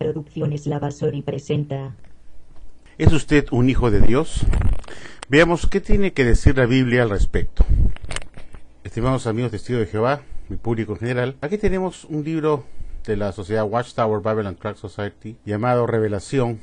Producciones Lavasori presenta. ¿Es usted un hijo de Dios? Veamos qué tiene que decir la Biblia al respecto. Estimados amigos testigos de Jehová, mi público en general, aquí tenemos un libro de la sociedad Watchtower Bible and Tract Society llamado Revelación.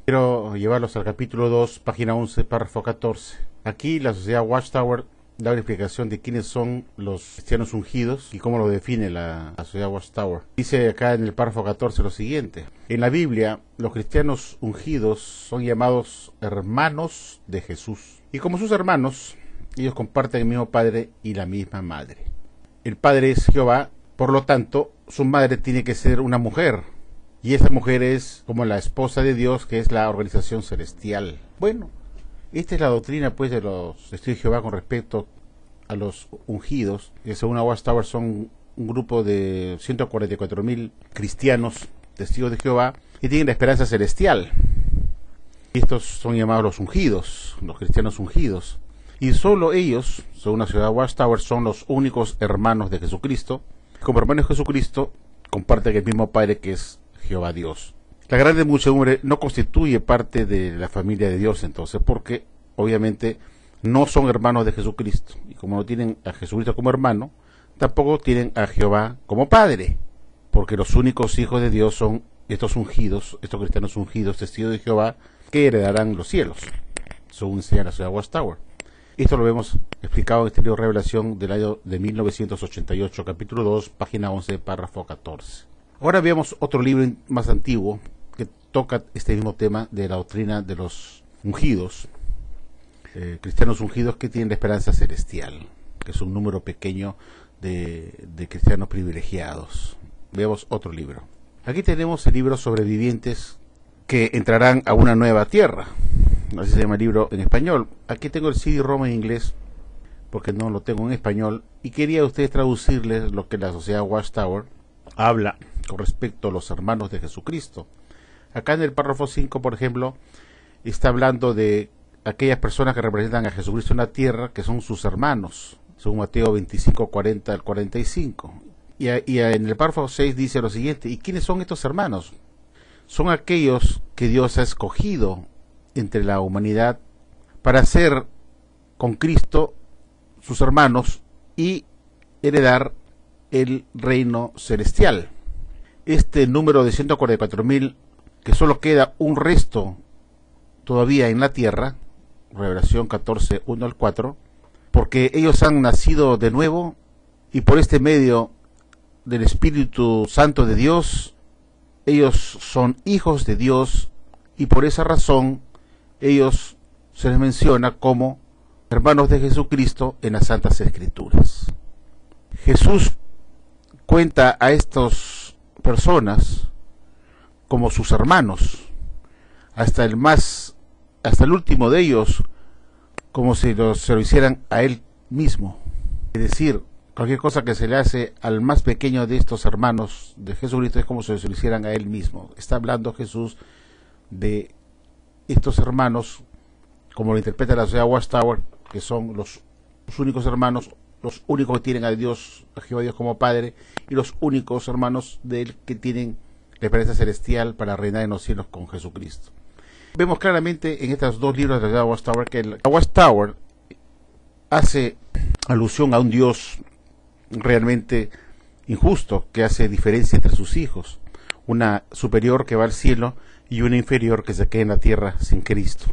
Quiero llevarlos al capítulo 2, página 11, párrafo 14. Aquí la sociedad Watchtower da una explicación de quiénes son los cristianos ungidos y cómo lo define la sociedad Watchtower. Dice acá en el párrafo 14 lo siguiente: en la Biblia, los cristianos ungidos son llamados hermanos de Jesús. Y como sus hermanos, ellos comparten el mismo padre y la misma madre. El padre es Jehová, por lo tanto, su madre tiene que ser una mujer. Y esa mujer es como la esposa de Dios, que es la organización celestial. Bueno, esta es la doctrina pues de los testigos de Jehová con respecto a los ungidos, que según la Watchtower son un grupo de 144,000 cristianos testigos de Jehová y tienen la esperanza celestial. Y estos son llamados los ungidos, los cristianos ungidos. Y solo ellos, según la sociedad Watchtower, son los únicos hermanos de Jesucristo. Como hermanos de Jesucristo, comparten el mismo Padre que es Jehová Dios. La grande muchedumbre no constituye parte de la familia de Dios entonces, porque obviamente no son hermanos de Jesucristo. Y como no tienen a Jesucristo como hermano, tampoco tienen a Jehová como Padre, porque los únicos hijos de Dios son estos ungidos, estos cristianos ungidos, testigos de Jehová, que heredarán los cielos, según enseña la sociedad Watchtower. Esto lo vemos explicado en este libro Revelación del año de 1988, capítulo 2, página 11, párrafo 14. Ahora veamos otro libro más antiguo que toca este mismo tema de la doctrina de los ungidos, cristianos ungidos que tienen la esperanza celestial, que es un número pequeño de cristianos privilegiados. Veamos otro libro. Aquí tenemos el libro Sobrevivientes que entrarán a una nueva tierra. Así se llama el libro en español. Aquí tengo el CD-ROM en inglés porque no lo tengo en español y quería a ustedes traducirles lo que la sociedad Watchtower habla con respecto a los hermanos de Jesucristo. Acá en el párrafo 5, por ejemplo, está hablando de aquellas personas que representan a Jesucristo en la tierra, que son sus hermanos, según Mateo 25, 40 al 45. Y en el párrafo 6 dice lo siguiente: ¿y quiénes son estos hermanos? Son aquellos que Dios ha escogido entre la humanidad para ser con Cristo sus hermanos y heredar el reino celestial. Este número de 144,000, que solo queda un resto todavía en la tierra, Revelación 14, 1 al 4, porque ellos han nacido de nuevo y por este medio del Espíritu Santo de Dios, ellos son hijos de Dios y por esa razón ellos se les menciona como hermanos de Jesucristo en las Santas Escrituras. Jesús cuenta a estas personas como sus hermanos, hasta el último de ellos, como si se lo hicieran a él mismo. Es decir, cualquier cosa que se le hace al más pequeño de estos hermanos de Jesucristo es como si se lo hicieran a él mismo. Está hablando Jesús de estos hermanos, como lo interpreta la sociedad Watchtower, que son los únicos hermanos, los únicos que tienen a Dios, a Jehová Dios como Padre, y los únicos hermanos de él que tienen la esperanza celestial para reinar en los cielos con Jesucristo. Vemos claramente en estos dos libros de la Watchtower que la Watchtower hace alusión a un Dios realmente injusto, que hace diferencia entre sus hijos, una superior que va al cielo y una inferior que se queda en la tierra sin Cristo.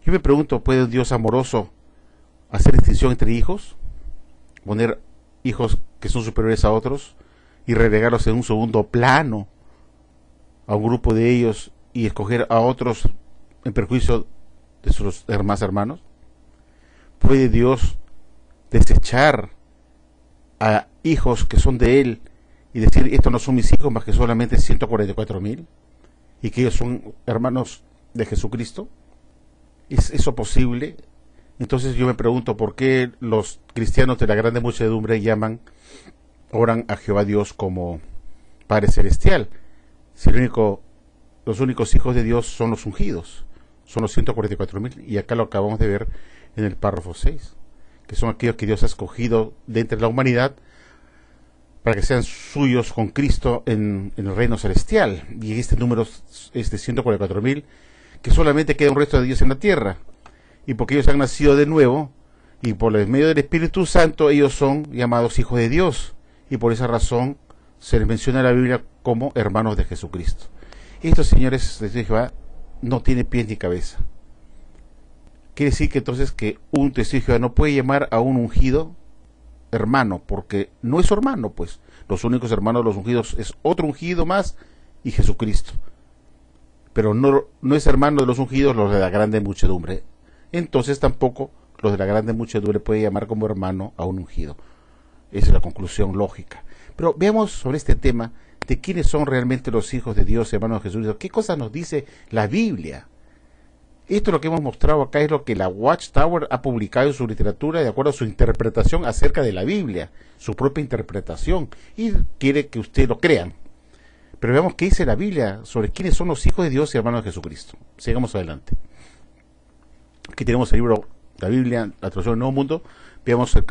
Yo me pregunto, ¿puede un Dios amoroso hacer distinción entre hijos? Poner hijos que son superiores a otros y relegarlos en un segundo plano a un grupo de ellos y escoger a otros en perjuicio de sus demás hermanos? ¿Puede Dios desechar a hijos que son de Él y decir, estos no son mis hijos más que solamente 144,000 y que ellos son hermanos de Jesucristo? ¿Es eso posible? Entonces yo me pregunto, ¿por qué los cristianos de la grande muchedumbre oran a Jehová Dios como Padre Celestial? Si los únicos hijos de Dios son los ungidos, son los 144,000, y acá lo acabamos de ver en el párrafo 6, que son aquellos que Dios ha escogido de entre la humanidad para que sean suyos con Cristo en el reino celestial. Y este número es de 144.000, que solamente queda un resto de Dios en la tierra. Y porque ellos han nacido de nuevo, y por el medio del Espíritu Santo, ellos son llamados hijos de Dios. Y por esa razón se les menciona en la Biblia como hermanos de Jesucristo. Estos señores de Jehová no tienen pies ni cabeza. Quiere decir que entonces que un testigo de Jehová no puede llamar a un ungido hermano, porque no es su hermano, pues. Los únicos hermanos de los ungidos es otro ungido más y Jesucristo. Pero no es hermano de los ungidos los de la grande muchedumbre. Entonces tampoco los de la grande muchedumbre puede llamar como hermano a un ungido. Esa es la conclusión lógica. Pero veamos sobre este tema de quiénes son realmente los hijos de Dios, hermanos de Jesucristo. ¿Qué cosa nos dice la Biblia? Esto es lo que hemos mostrado acá, es lo que la Watchtower ha publicado en su literatura de acuerdo a su interpretación acerca de la Biblia, su propia interpretación, y quiere que ustedes lo crean. Pero veamos qué dice la Biblia sobre quiénes son los hijos de Dios y hermanos de Jesucristo. Sigamos adelante. Aquí tenemos el libro, la Biblia, la traducción del Nuevo Mundo. Veamos el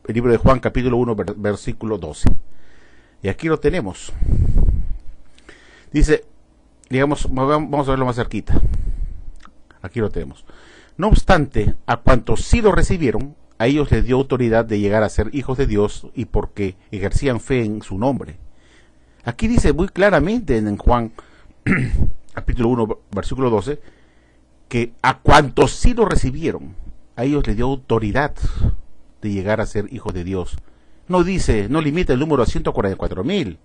libro de Juan, capítulo 1, versículo 12. Y aquí lo tenemos. Dice, digamos, vamos a verlo más cerquita. Aquí lo tenemos. No obstante, a cuantos sí lo recibieron, a ellos les dio autoridad de llegar a ser hijos de Dios y porque ejercían fe en su nombre. Aquí dice muy claramente en Juan, capítulo 1, versículo 12, que a cuantos sí lo recibieron, a ellos les dio autoridad de llegar a ser hijos de Dios. No dice, no limita el número a 144.000.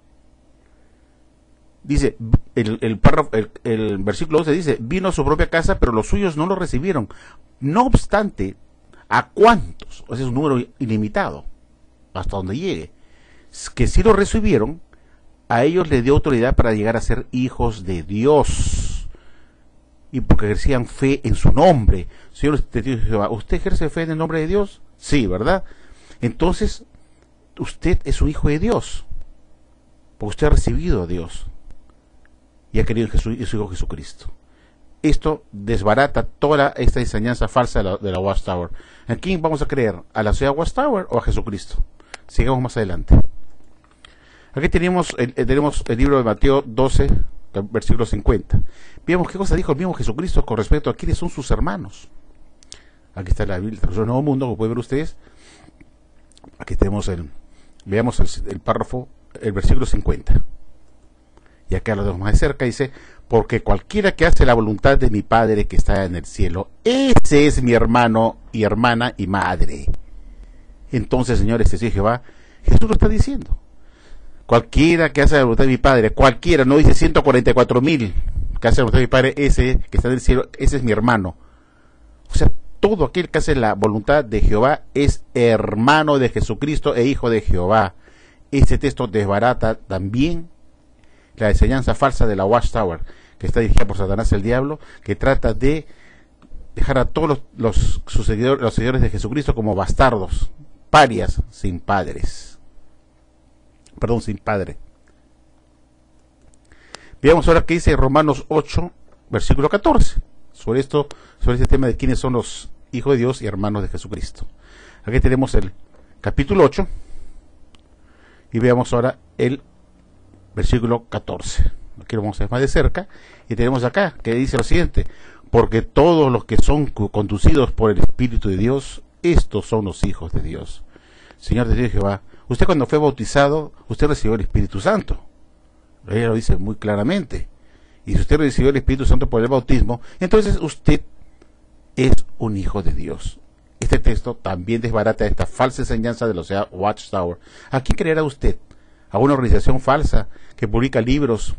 Dice, el versículo 12 dice, vino a su propia casa, pero los suyos no lo recibieron. No obstante, ¿a cuántos? O sea, es un número ilimitado, hasta donde llegue. Que sí lo recibieron, a ellos les dio autoridad para llegar a ser hijos de Dios. Y porque ejercían fe en su nombre. Señor, ¿usted ejerce fe en el nombre de Dios? Sí, ¿verdad? Entonces, usted es un hijo de Dios. Porque usted ha recibido a Dios. Y ha querido en su Hijo Jesucristo. Esto desbarata toda esta enseñanza falsa de la Watchtower. ¿A quién vamos a creer? ¿A la ciudad Watchtower o a Jesucristo? Sigamos más adelante. Aquí tenemos el libro de Mateo 12, versículo 50. Veamos qué cosa dijo el mismo Jesucristo con respecto a quiénes son sus hermanos. Aquí está la Biblia, el Nuevo Mundo, como pueden ver ustedes. Aquí tenemos veamos el párrafo, el versículo 50. Y acá lo vemos más de cerca, dice, porque cualquiera que hace la voluntad de mi Padre que está en el cielo, ese es mi hermano y hermana y madre. Entonces, señores, te Jehová, Jesús lo está diciendo. Cualquiera que hace la voluntad de mi Padre, cualquiera, no dice 144.000 que hace la voluntad de mi Padre, ese que está en el cielo, ese es mi hermano. O sea, todo aquel que hace la voluntad de Jehová es hermano de Jesucristo e hijo de Jehová. Este texto desbarata también la enseñanza falsa de la Watchtower, que está dirigida por Satanás el diablo, que trata de dejar a todos los seguidores de Jesucristo como bastardos, parias, sin padres. Perdón, sin padre. Veamos ahora qué dice Romanos 8, versículo 14, sobre este tema de quiénes son los hijos de Dios y hermanos de Jesucristo. Aquí tenemos el capítulo 8, y veamos ahora el versículo 14. Aquí lo vamos a ver más de cerca. Y tenemos acá, que dice lo siguiente: porque todos los que son conducidos por el Espíritu de Dios, estos son los hijos de Dios. Señor de Dios Jehová, usted cuando fue bautizado, usted recibió el Espíritu Santo. Ella lo dice muy claramente. Y si usted recibió el Espíritu Santo por el bautismo, entonces usted es un hijo de Dios. Este texto también desbarata esta falsa enseñanza de la Watchtower. ¿A quién creerá usted? ¿A una organización falsa que publica libros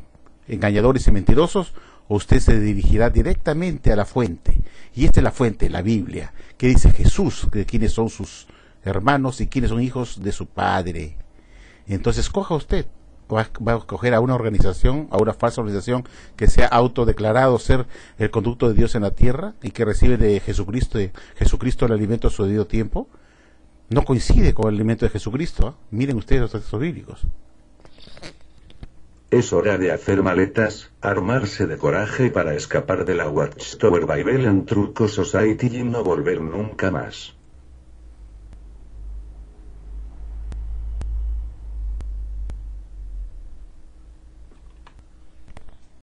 engañadores y mentirosos? ¿O usted se dirigirá directamente a la fuente? Y esta es la fuente, la Biblia, que dice Jesús, de quiénes son sus hermanos y quiénes son hijos de su Padre. Entonces, coja usted. Va a escoger a una organización, a una falsa organización que sea autodeclarado ser el conducto de Dios en la tierra y que recibe de Jesucristo el alimento a su debido tiempo. No coincide con el alimento de Jesucristo. Miren ustedes los textos bíblicos. Es hora de hacer maletas, armarse de coraje para escapar de la Watchtower Bible and Truth Society y no volver nunca más.